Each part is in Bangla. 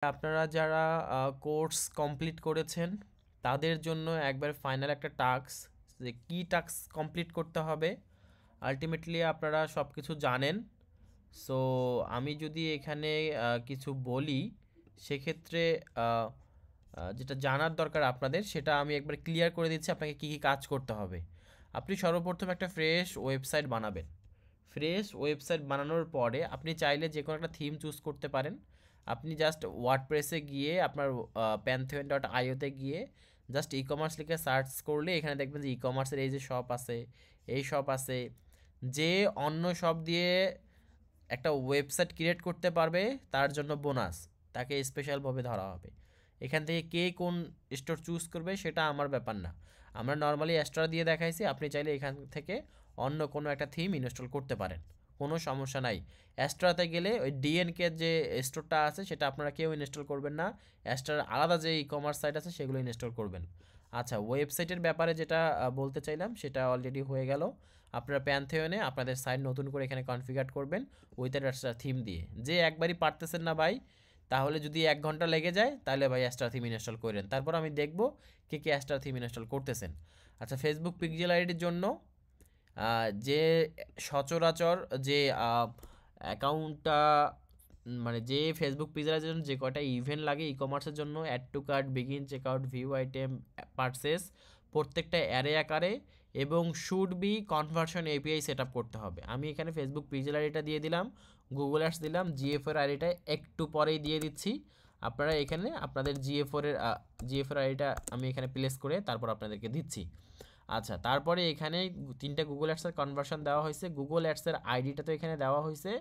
আপনারা যারা কোর্স কমপ্লিট করেছেন তাদের জন্য একবার ফাইনাল একটা টাস্ক, যে কী টাস্ক কমপ্লিট করতে হবে আলটিমেটলি আপনারা সব কিছু জানেন। সো আমি যদি এখানে কিছু বলি সেক্ষেত্রে আহ, যেটা জানার দরকার আপনাদের সেটা আমি একবার ক্লিয়ার করে দিচ্ছি আপনাকে কী কী কাজ করতে হবে। আপনি সর্বপ্রথম একটা ফ্রেশ ওয়েবসাইট বানাবেন। ফ্রেশ ওয়েবসাইট বানানোর পরে আপনি চাইলে যে কোনো একটা থিম চুজ করতে পারেন। আপনি জাস্ট ওয়ার্ডপ্রেসে গিয়ে আপনার pantheon.io-তে গিয়ে জাস্ট ই কমার্স লিখে সার্চ করলে এখানে দেখবেন যে ই কমার্সের এই যে শপ আছে, এই শপ আছে। যে অন্য শপ দিয়ে একটা ওয়েবসাইট ক্রিয়েট করতে পারবে তার জন্য বোনাস, তাকে স্পেশালভাবে ধরা হবে। এখান থেকে কে কোন স্টোর চুজ করবে সেটা আমার ব্যাপার না। আমরা নর্মালি অ্যাস্ট্রা দিয়ে দেখাইছি, আপনি চাইলে এখান থেকে অন্য কোনো একটা থিম ইনস্টল করতে পারেন, কোনো সমস্যা নাই। অ্যাস্ট্রাতে গেলে ওই ডিএনকে যে স্টোরটা আছে সেটা আপনারা কেউ ইনস্টল করবেন না, অ্যাস্ট্রার আলাদা যে ই কমার্স সাইট আছে সেগুলো ইনস্টল করবেন। আচ্ছা, ওয়েবসাইটের ব্যাপারে যেটা বলতে চাইলাম সেটা অলরেডি হয়ে গেল। আপনারা প্যান্থিয়নে আপনাদের সাইট নতুন করে এখানে কনফিগার করবেন উইথ একটা থিম দিয়ে। যে একবারই পারতেছেন না ভাই, তাহলে যদি 1 ঘন্টা লেগে যায় তাহলে ভাই অ্যাস্ট্রা থিম ইনস্টল করেন, তারপর আমি দেখব কে কে অ্যাস্ট্রা থিম ইনস্টল করতেছেন। আচ্ছা, ফেসবুক পিক্সেল আইডির জন্য যে সচরাচর যে অ্যাকাউন্টটা, মানে যে ফেসবুক পেজের জন্য যে কয়টা ইভেন্ট লাগে ই কমার্সের জন্য, add to cart, begin checkout, view item, purchase, প্রত্যেকটা অ্যারে আকারে এবং should be conversion API set up করতে হবে। আমি এখানে ফেসবুক পেজের আইডিটা দিয়ে দিলাম, গুগল অ্যাডস দিলাম, জিএফের আইডিটা একটু পরেই দিয়ে দিচ্ছি। আপনারা এখানে আপনাদের জিএফের আইডিটা আমি এখানে প্লেস করে তারপর আপনাদেরকে দিচ্ছি। আচ্ছা, তারপরে এখানে 3টা গুগল অ্যাডসের কনভার্সন দেওয়া হয়েছে। গুগল অ্যাডসের আইডিটা তো এখানে দেওয়া হয়েছে,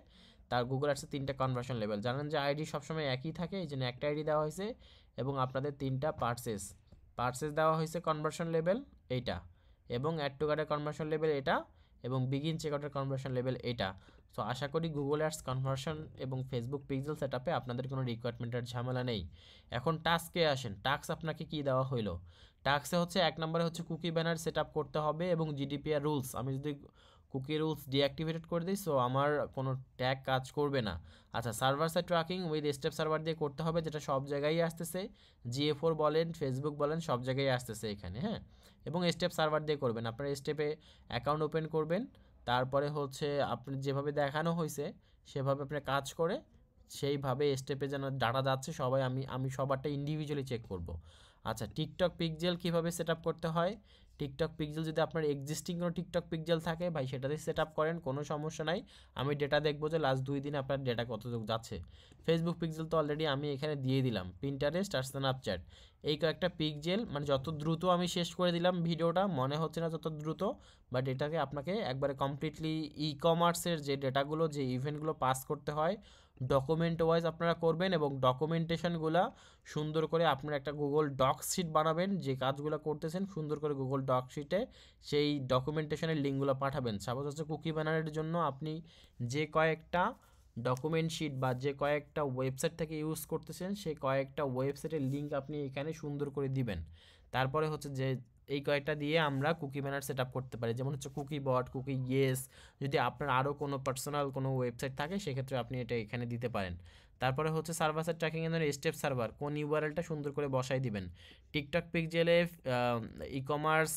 তার গুগল অ্যাডসের 3টা কনভার্সন লেভেল। জানেন যে আইডি সবসময় একই থাকে, এই জন্য একটা আইডি দেওয়া হয়েছে। এবং আপনাদের 3টা পার্সেস দেওয়া হয়েছে কনভার্সন লেভেল এইটা, এবং অ্যাড টু কার্টের কনভার্সন লেভেল এটা, এবং বিগিন চেকআউটের কনভার্সন লেভেল এটা। সো আশা করি গুগল অ্যাডস কনভার্সন এবং ফেসবুক পিক্সেল সেট আপে আপনাদের কোনো রিকোয়ারমেন্টের ঝামেলা নেই। এখন টাস্কে আসেন, টাস্ক আপনাকে কি দেওয়া হইলো। টাস্কে হচ্ছে 1 নম্বরে হচ্ছে কুকি ব্যানার সেট আপ করতে হবে এবং জিডিপিআর রুলস। আমি যদি কুকি রুলস ডিঅ্যাক্টিভেটেড করে দিই সো আমার কোনো ট্যাগ কাজ করবে না। আচ্ছা, server side tracking with step server দিয়ে করতে হবে, যেটা সব জায়গায় আসতেছে, জিএ4 বলেন, ফেসবুক বলেন, সব জায়গায় আসতেছে এখানে, হ্যাঁ। এবং স্টেপ সার্ভার দিয়ে করবেন, আপনারা স্টেপে অ্যাকাউন্ট ওপেন করবেন। তারপরে হচ্ছে আপনি যেভাবে দেখানো হয়েছে সেভাবে আপনি কাজ করে সেইভাবে স্টেপে যেন ডাটা যাচ্ছে সবাই, আমি সবারটা ইন্ডিভিজুয়ালি চেক করব। আচ্ছা, টিকটক পিক্সেল কীভাবে সেট আপ করতে হয়। টিকটক পিক্সেল যদি আপনার এক্সিস্টিং কোনো টিকটক পিক্সেল থাকে ভাই সেটাতে সেট আপ করেন, কোনো সমস্যা নাই। আমি ডেটা দেখবো যে লাস্ট 2 দিনে আপনার ডেটা কতটুকু যাচ্ছে। ফেসবুক পিক্সেল তো অলরেডি আমি এখানে দিয়ে দিলাম। পিন্টারেস্ট আর স্ন্যাপচ্যাট, এই কয়েকটা পিক্সেল, মানে যত দ্রুত আমি শেষ করে দিলাম ভিডিওটা, মনে হচ্ছে না যত দ্রুত, বাট এটাকে আপনাকে একবারে কমপ্লিটলি ই কমার্সের যে ডেটাগুলো, যে ইভেন্টগুলো পাস করতে হয় ডকুমেন্ট ওয়াইজ আপনারা করবেন, এবং ডকুমেন্টেশনগুলো সুন্দর করে আপনারা একটা গুগল ডক্স শিট বানাবেন। যে কাজগুলো করতেছেন সুন্দর করে গুগল ডক শিটে সেই ডকুমেন্টেশনের লিঙ্কগুলো পাঠাবেন। সাপোজ হচ্ছে কুকি ব্যানারের জন্য আপনি যে কয়েকটা ডকুমেন্ট শিট বা যে কয়েকটা ওয়েবসাইট থেকে ইউজ করতেছেন সেই কয়েকটা ওয়েবসাইটের লিঙ্ক আপনি এখানে সুন্দর করে দিবেন। তারপরে হচ্ছে যে এই কয়েকটা দিয়ে আমরা কুকি ব্যানার সেট আপ করতে পারি, যেমন হচ্ছে কুকি বট, কুকি ইয়েস। যদি আপনার আরও কোনো পার্সোনাল কোনো ওয়েবসাইট থাকে সেক্ষেত্রে আপনি এটা এখানে দিতে পারেন। তারপরে হচ্ছে সার্ভার সাইড ট্র্যাকিং এর স্টেপ সার্ভার, কোন ইউআরএলটা সুন্দর করে বসাই দিবেন। টিকটক পিক্সেলে e commerce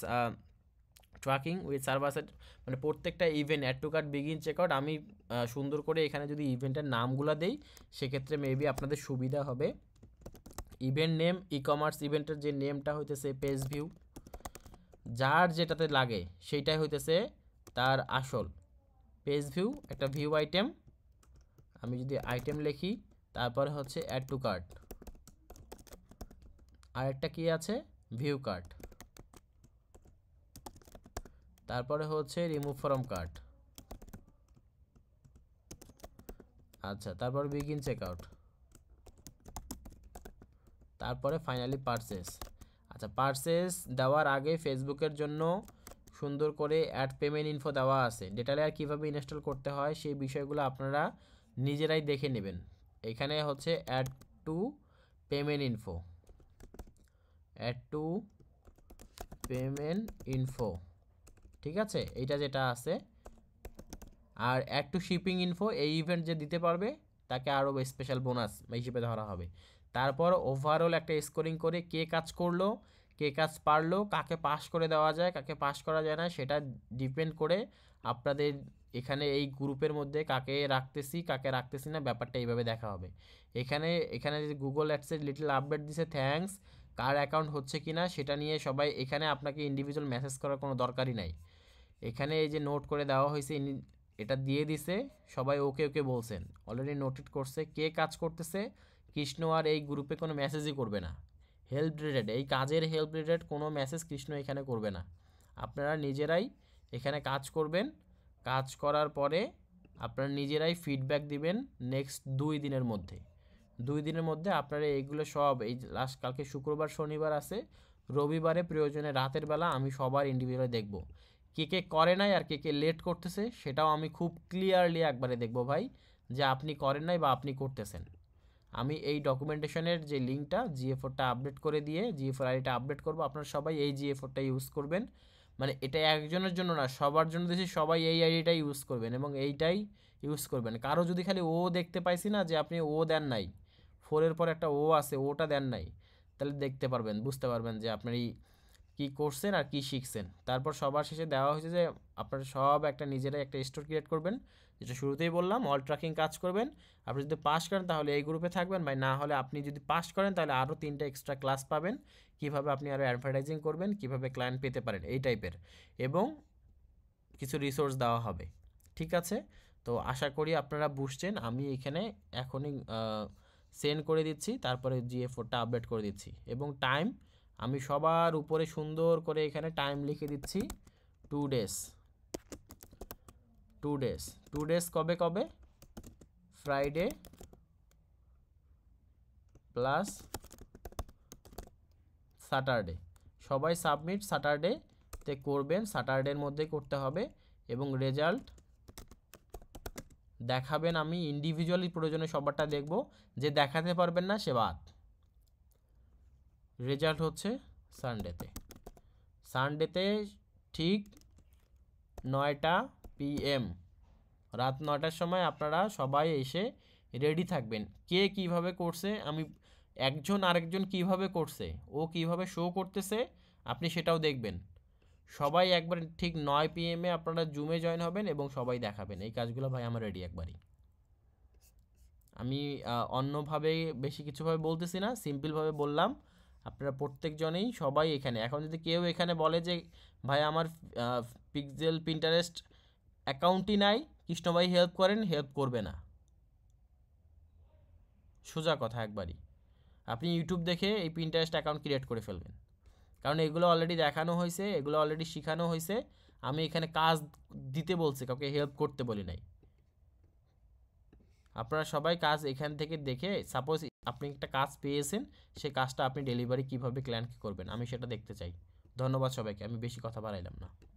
tracking with server side, মানে প্রত্যেকটা event add to cart, begin checkout, আমি সুন্দর করে এখানে যদি ইভেন্টের নামগুলো দেই সেক্ষেত্রে মেবি আপনাদের সুবিধা হবে। ইভেন্ট নেম, ই কমার্স ইভেন্টের যে নেমটা হইতেছে পেজ ভিউ, যার যেটাতে লাগে সেইটাই হইতেছে তার আসল পেজ ভিউ। একটা ভিউ আইটেম, আমি যদি আইটেম লিখি, তারপরে হচ্ছে অ্যাড টু কার্ট, আর একটা কি আছে ভিউ কার্ট, তারপরে হচ্ছে রিমুভ ফ্রম কার্ট। আচ্ছা, তারপর বিগিন চেকআউট, তারপরে ফাইনালি পারচেস। আচ্ছা, পারচেস দেওয়ার আগে ফেসবুকের জন্য সুন্দর করে অ্যাড পেমেন্ট ইনফো দেওয়া আছে। ডেটা লেয়ার কীভাবে ইনস্টল করতে হয় সেই বিষয়গুলো আপনারা নিজেরাই দেখে নেবেন। এখানে হচ্ছে add to payment info, add to payment info, ঠিক আছে, এইটা যেটা আছে। আর অ্যাড টু শিপিং ইনফো, এই ইভেন্ট যে দিতে পারবে তাকে আরও স্পেশাল বোনাস হিসেবে ধরা হবে। তারপর ওভারঅল একটা স্কোরিং করে কে কাজ করলো, কে কাজ পারলো, কাকে পাস করে দেওয়া যায়, কাকে পাস করা যায় না, সেটা ডিপেন্ড করে আপনাদের এখানে এই গ্রুপের মধ্যে কাকে রাখতেছি কাকে রাখতেছি না, ব্যাপারটা এইভাবে দেখা হবে। এখানে এখানে যে গুগল অ্যাডসের লিটল আপডেট দিছে থ্যাঙ্কস, কার অ্যাকাউন্ট হচ্ছে কি না সেটা নিয়ে সবাই, এখানে আপনাকে ইন্ডিভিজুয়াল মেসেজ করার কোনো দরকারই নাই। এখানে এই যে নোট করে দেওয়া হয়েছে, এটা দিয়ে দিছে, সবাই ওকে ওকে বলছেন, অলরেডি নোটেড করছে কে কাজ করতেছে। কৃষ্ণ আর এই গ্রুপে কোনো মেসেজই করবে না, হেল্প রিলেটেড এই কাজের হেল্প রিলেটেড কোনো মেসেজ কৃষ্ণ এখানে করবে না। আপনারা নিজেরাই এখানে কাজ করবেন, কাজ করার পরে আপনারা নিজেরাই ফিডব্যাক দিবেন নেক্সট 2 দিনের মধ্যে। 2 দিনের মধ্যে আপনারা এইগুলো সব, এই লাস্ট কালকে শুক্রবার শনিবার আছে, রবিবারে প্রয়োজনে রাতের বেলা আমি সবার ইন্ডিভিজুয়ালি দেখব, কে কে করে নাই আর কে কে লেট করতেছে সেটাও আমি খুব ক্লিয়ারলি একবারে দেখব ভাই, যে আপনি করেন নাই বা আপনি করতেছেন। আমি এই ডকুমেন্টেশনের যে লিঙ্কটা জিএ4টা আপডেট করে দিয়ে জিএ4 আইডিটা আপডেট করব, আপনারা সবাই এই জিএ4টা ইউজ করবেন। মানে এটা একজনের জন্য না, সবার জন্য দিয়েছি, সবাই এই আইডিটাই ইউজ করবেন এবং এইটাই ইউজ করবেন। কারো যদি খালি ও দেখতে পাইছি না যে আপনি ও দেন নাই, 4-এর পর একটা ও আছে, ওটা দেন নাই, তাহলে দেখতে পারবেন, বুঝতে পারবেন যে আপনি কী করছেন আর কী শিখছেন। তারপর সবার শেষে দেওয়া হয়েছে যে আপনারা সব একটা নিজেরাই একটা স্টোর ক্রিয়েট করবেন, যেটা শুরুতেই বললাম, অল ট্র্যাকিং কাজ করবেন। আপনি যদি পাস করেন তাহলে এই গ্রুপে থাকবেন, ভাই না হলে আপনি যদি পাস করেন তাহলে আরও 3টা এক্সট্রা ক্লাস পাবেন, কীভাবে আপনি আরও অ্যাডভার্টাইজিং করবেন, কীভাবে ক্লায়েন্ট পেতে পারেন এই টাইপের, এবং কিছু রিসোর্স দেওয়া হবে। ঠিক আছে, তো আশা করি আপনারা বুঝছেন। আমি এখানে এখনই সেন্ড করে দিচ্ছি, তারপরে জিএ4টা আপডেট করে দিচ্ছি, এবং টাইম আমি সবার উপরে সুন্দর করে এখানে টাইম লিখে দিচ্ছি 2 ডেজ। 2 ডেজ কবে কবে, ফ্রাইডে প্লাস স্যাটারডে, সবাই সাবমিট স্যাটারডেতে করবেন, স্যাটারডের মধ্যে করতে হবে, এবং রেজাল্ট দেখাবেন। আমি ইন্ডিভিজুয়ালি প্রয়োজনে সবারটা দেখব, যে দেখাতে পারবেন না সে বাদ। রেজাল্ট হচ্ছে সানডেতে ঠিক 9টা PM, রাত 9টার সময় আপনারা সবাই এসে রেডি থাকবেন। কে কিভাবে করছে, আমি একজন আরেকজন কিভাবে করছে, ও কিভাবে শো করতেছে আপনি সেটাও দেখবেন। সবাই একবার ঠিক 9 PM আপনারা জুমে জয়েন হবেন এবং সবাই দেখাবেন এই কাজগুলো। ভাই আমার রেডি একবারই। আমি অন্যভাবে বেশি কিছুভাবে বলতেছি না, সিম্পলভাবে বললাম। আপনারা প্রত্যেকজনেই সবাই এখানে, এখন যদি কেউ এখানে বলে যে ভাই আমার পিক্সেল পিন্টারেস্ট অ্যাকাউন্টই নাই, কৃষ্ণ ভাই হেল্প করেন, হেল্প করবে না, সোজা কথা একবারই। আপনি ইউটিউব দেখে এই পিন্টারেস্ট অ্যাকাউন্ট ক্রিয়েট করে ফেলবেন, কারণ এগুলো অলরেডি দেখানো হয়েছে, এগুলো অলরেডি শেখানো হয়েছে। আমি এখানে কাজ দিতে বলছি, কাউকে হেল্প করতে বলি নাই। আপনারা সবাই কাজ এখান থেকে দেখে, সাপোজ আপনি একটা কাজ পেয়েছেন, সেই কাজটা আপনি ডেলিভারি কীভাবে ক্লায়েন্টকে করবেন আমি সেটা দেখতে চাই। ধন্যবাদ সবাইকে, আমি বেশি কথা বাড়াইলাম না।